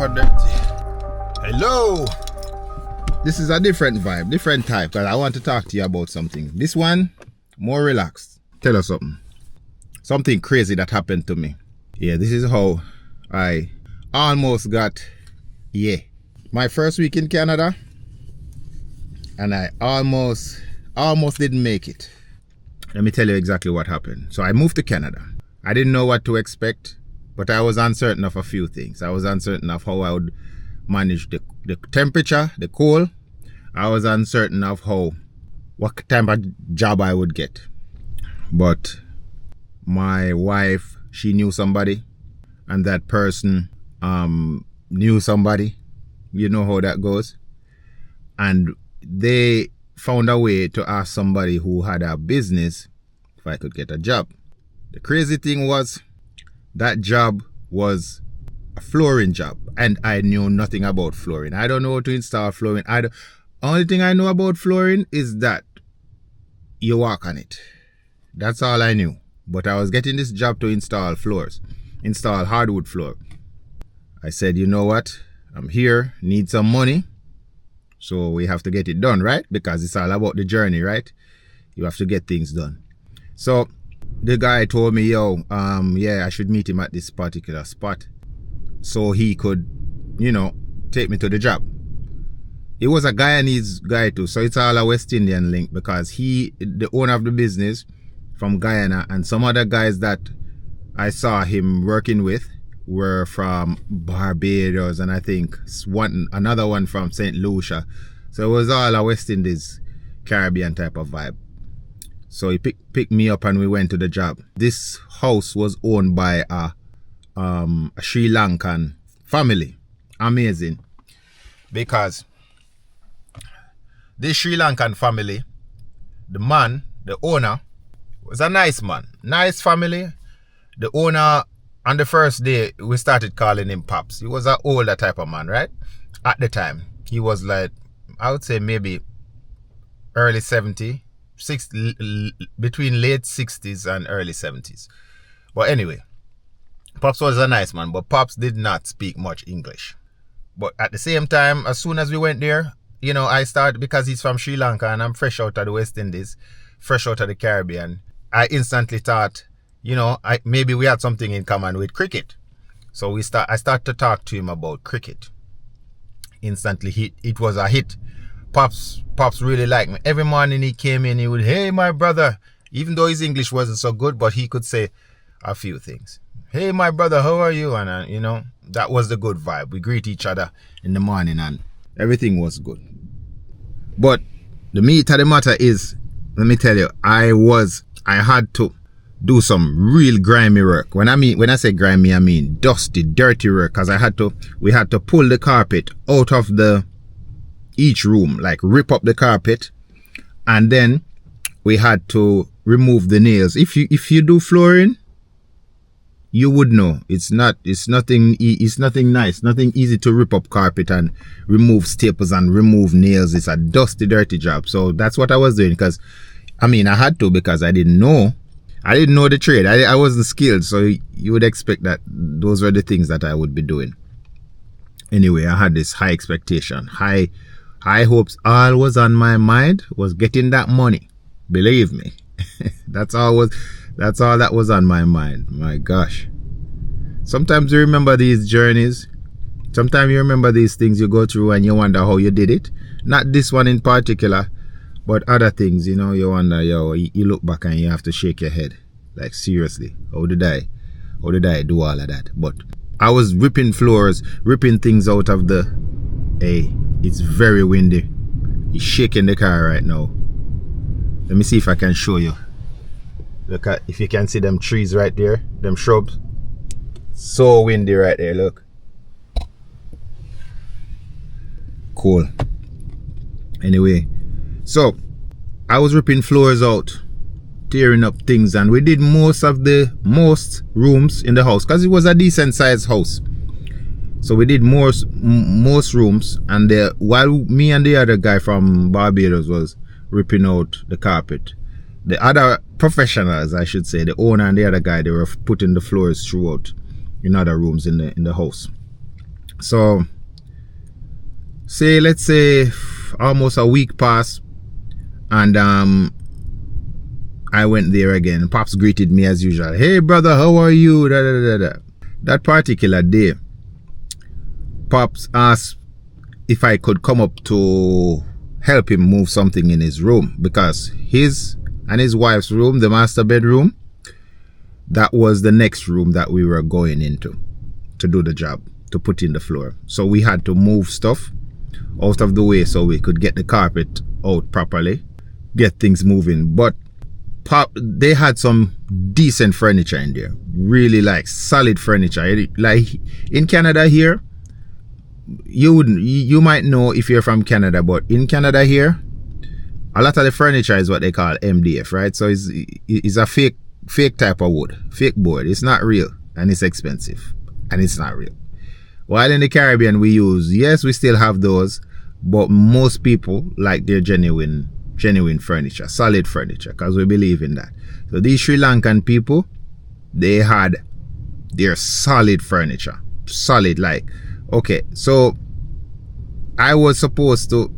Ripah dirty. Hello. This is a different vibe, different type, because I want to talk to you about something. This one, more relaxed. Tell us something. Something crazy that happened to me. Yeah, this is how I almost got, my first week in Canada, and I almost didn't make it. Let me tell you exactly what happened. So I moved to Canada. I didn't know what to expect, but I was uncertain of a few things. I was uncertain of how I would manage the temperature, the cold. I was uncertain of what type of job I would get. But my wife, she knew somebody, and that person knew somebody. You know how that goes. And they found a way to ask somebody who had a business if I could get a job. The crazy thing was, that job was a flooring job, and I knew nothing about flooring. I don't know how to install flooring. Only thing I know about flooring is that you walk on it. That's all I knew. But I was getting this job to install floors, install hardwood floor. I said, you know what? I'm here, need some money. So we have to get it done, right? Because it's all about the journey, right? You have to get things done. So the guy told me, I should meet him at this particular spot so he could, take me to the job. He was a Guyanese guy too, so it's all a West Indian link, because the owner of the business from Guyana, and some other guys that I saw him working with were from Barbados, and I think another one from St. Lucia. So it was all a West Indies, Caribbean type of vibe. So he picked me up and we went to the job. This house was owned by a Sri Lankan family. Amazing. Because this Sri Lankan family, the owner, was a nice man. Nice family. The owner, on the first day, we started calling him Pops. He was an older type of man, right? At the time. He was like, I would say maybe early 70s, between late 60s and early 70s. But anyway, Pops was a nice man, but Pops did not speak much English. But at the same time, as soon as we went there, I started, because he's from Sri Lanka and I'm fresh out of the West Indies, fresh out of the Caribbean, I instantly thought, maybe we had something in common with cricket. So I started to talk to him about cricket. Instantly, it was a hit. Pops really liked me. Every morning he came in, he would, hey, my brother. Even though his English wasn't so good, but he could say a few things. Hey, my brother, how are you? And, that was the good vibe. We greet each other in the morning and everything was good. But the meat of the matter is, let me tell you, I had to do some real grimy work. When I say grimy, I mean dusty, dirty work, because we had to pull the carpet out of each room, like rip up the carpet, and then we had to remove the nails. If you do flooring, you would know it's nothing nice, nothing easy to rip up carpet and remove staples and remove nails. It's a dusty, dirty job. So that's what I was doing, because I had to, because I didn't know the trade. I wasn't skilled, so you would expect that those were the things that I would be doing. Anyway, I had this high expectation, high hopes. All was on my mind was getting that money. Believe me. That's all that was on my mind. My gosh. Sometimes you remember these journeys. Sometimes you remember these things you go through and you wonder how you did it. Not this one in particular, but other things, you wonder, you look back and you have to shake your head. Like, seriously, how did I do all of that? But I was ripping floors, ripping things out of it's very windy. It's shaking the car right now. Let me see if I can show you. Look at, if you can see them trees right there, them shrubs. So windy right there, look. Cool. Anyway, so I was ripping floors out, tearing up things, and we did most rooms in the house, because it was a decent sized house. So we did most rooms, and while me and the other guy from Barbados was ripping out the carpet, the other professionals, I should say, the owner and the other guy, they were putting the floors throughout in other rooms in the house. So let's say almost a week passed, and I went there again. Pops greeted me as usual. Hey brother, how are you? Da, da, da, da. That particular day, Pops asked if I could come up to help him move something in his room, because his and his wife's room, the master bedroom, that was the next room that we were going into to do the job, to put in the floor. So we had to move stuff out of the way so we could get the carpet out properly, get things moving. But they had some decent furniture in there, really like solid furniture. Like in Canada here, you might know if you're from Canada, but in Canada here, a lot of the furniture is what they call MDF, right? So it's a fake type of wood, fake board. It's not real, and it's expensive, and it's not real. While in the Caribbean we still have those, but most people like their genuine furniture, solid furniture, because we believe in that. So these Sri Lankan people, they had their solid furniture, solid. Like, okay, so I was supposed to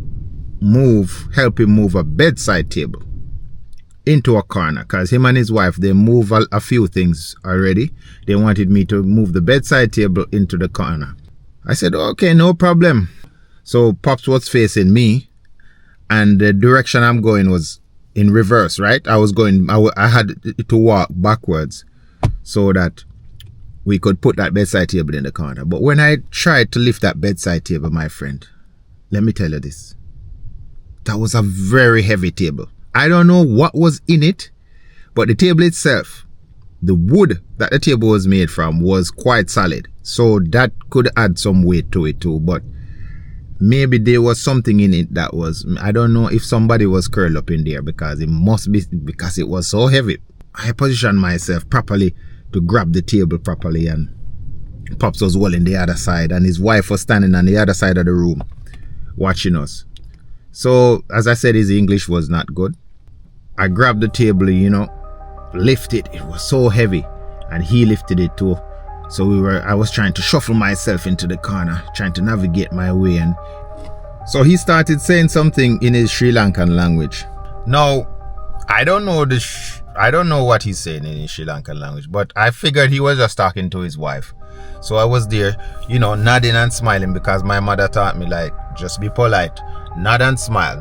help him move a bedside table into a corner, because him and his wife, they move a few things already. They wanted me to move the bedside table into the corner. I said, okay, no problem. So Pops was facing me, and the direction I'm going was in reverse, right? I had to walk backwards so that we could put that bedside table in the corner. But when I tried to lift that bedside table, my friend, let me tell you this, that was a very heavy table. I don't know what was in it, but the table itself, the wood that the table was made from, was quite solid. So that could add some weight to it too. But maybe there was something in it that was, I don't know if somebody was curled up in there, because it must be, because it was so heavy. I positioned myself properly to grab the table properly, and Pops was well in the other side, and his wife was standing on the other side of the room watching us. So as I said, his English was not good. I grabbed the table, lifted it. It was so heavy, and he lifted it too. So I was trying to shuffle myself into the corner, trying to navigate my way, and so he started saying something in his Sri Lankan language. Now, I don't know what he's saying in his Sri Lankan language, but I figured he was just talking to his wife. So I was there, nodding and smiling, because my mother taught me, like, just be polite, nod and smile,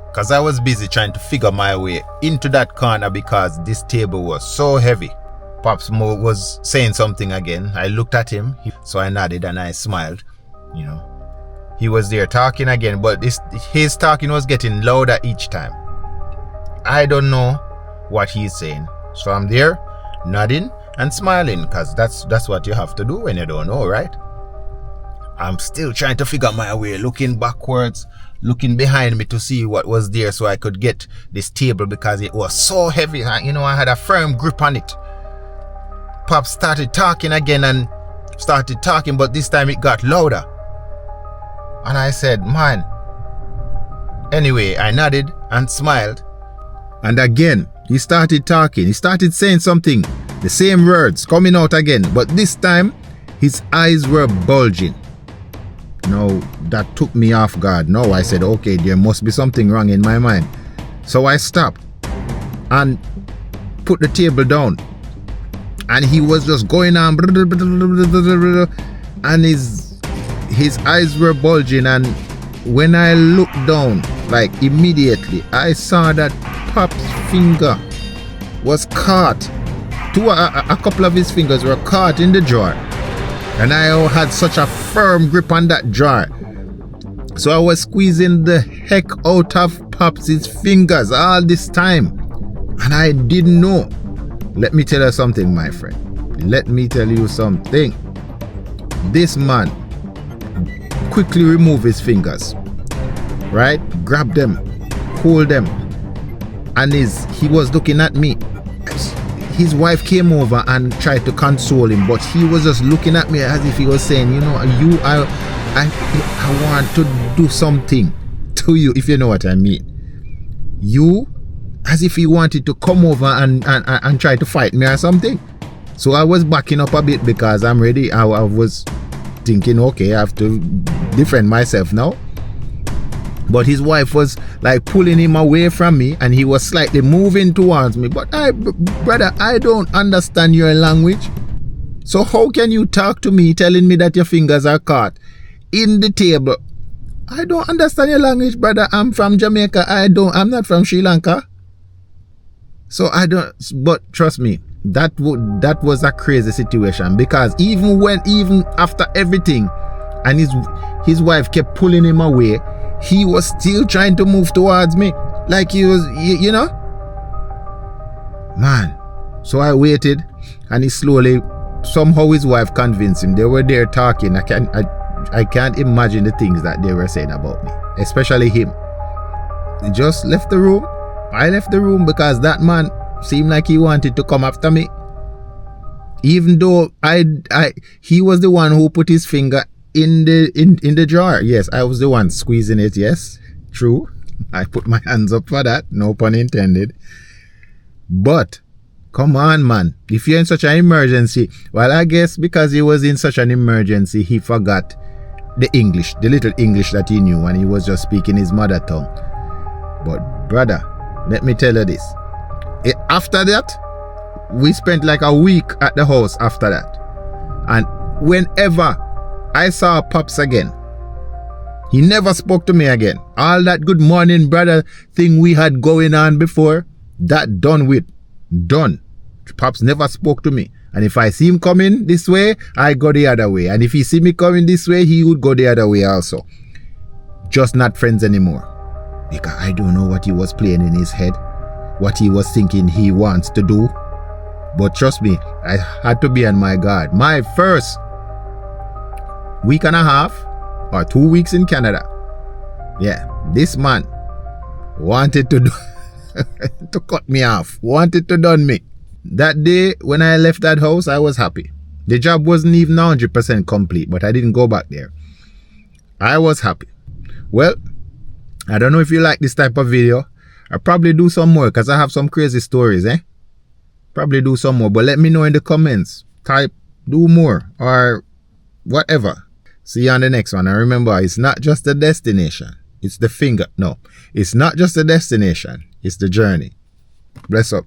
because I was busy trying to figure my way into that corner, because this table was so heavy. Pops was saying something again. I looked at him, so I nodded and I smiled. He was there talking again, but his talking was getting louder each time. I don't know what he's saying, so I'm there nodding and smiling, because that's what you have to do when you don't know, right? I'm still trying to figure my way, looking backwards, looking behind me to see what was there so I could get this table, because it was so heavy. I had a firm grip on it. Pop started talking again, but this time it got louder. And I said, man. Anyway, I nodded and smiled. And again, he started talking. He started saying something. The same words coming out again. But this time, his eyes were bulging. Now, that took me off guard. Now I said, okay, there must be something wrong in my mind. So I stopped and put the table down. And he was just going on, and his eyes were bulging. And when I looked down, like immediately, I saw that Pop's finger was caught. A couple of his fingers were caught in the jar. And I had such a firm grip on that jar. So I was squeezing the heck out of Pop's fingers all this time. And I didn't know. Let me tell you something, my friend. Let me tell you something. This man quickly removed his fingers. Right? Grab them. Hold them. And he was looking at me. His wife came over and tried to console him, but he was just looking at me as if he was saying, I want to do something to you, if you know what I mean. As if he wanted to come over and try to fight me or something. So I was backing up a bit, because I'm ready. I was thinking, okay, I have to defend myself now. But his wife was like pulling him away from me, and he was slightly moving towards me. But brother, I don't understand your language. So how can you talk to me telling me that your fingers are caught in the table? I don't understand your language, brother. I'm from Jamaica. I'm not from Sri Lanka. So I don't, but trust me, that was a crazy situation, because even after everything, and his wife kept pulling him away, he was still trying to move towards me, like he was, you know, man. So I waited, and he somehow his wife convinced him. They were there talking. I can't imagine the things that they were saying about me, especially him. He just left the room. I left the room because that man seemed like he wanted to come after me. Even though he was the one who put his finger in the jar. Yes, I was the one squeezing it. Yes, true. I put my hands up for that. No pun intended. But come on, man. If you're in such an emergency, well, I guess because he was in such an emergency, he forgot the English, the little English that he knew, and he was just speaking his mother tongue. But brother, let me tell you this. After that, we spent like a week at the house after that. And whenever I saw Pops again, he never spoke to me again. All that good morning, brother thing we had going on before, that done with. Done. Pops never spoke to me. And if I see him coming this way, I go the other way. And if he see me coming this way, he would go the other way also. Just not friends anymore. Because I don't know what he was playing in his head, what he was thinking he wants to do. But trust me, I had to be on my guard. My first week and a half or 2 weeks in Canada, yeah, this man wanted to to cut me off, wanted to done me. That day when I left that house, I was happy. The job wasn't even 100% complete, but I didn't go back there. I was happy. Well, I don't know if you like this type of video. I'll probably do some more because I have some crazy stories, Probably do some more, but let me know in the comments. Type, do more, or whatever. See you on the next one. And remember, it's not just the destination. It's the finger. No, it's not just the destination. It's the journey. Bless up.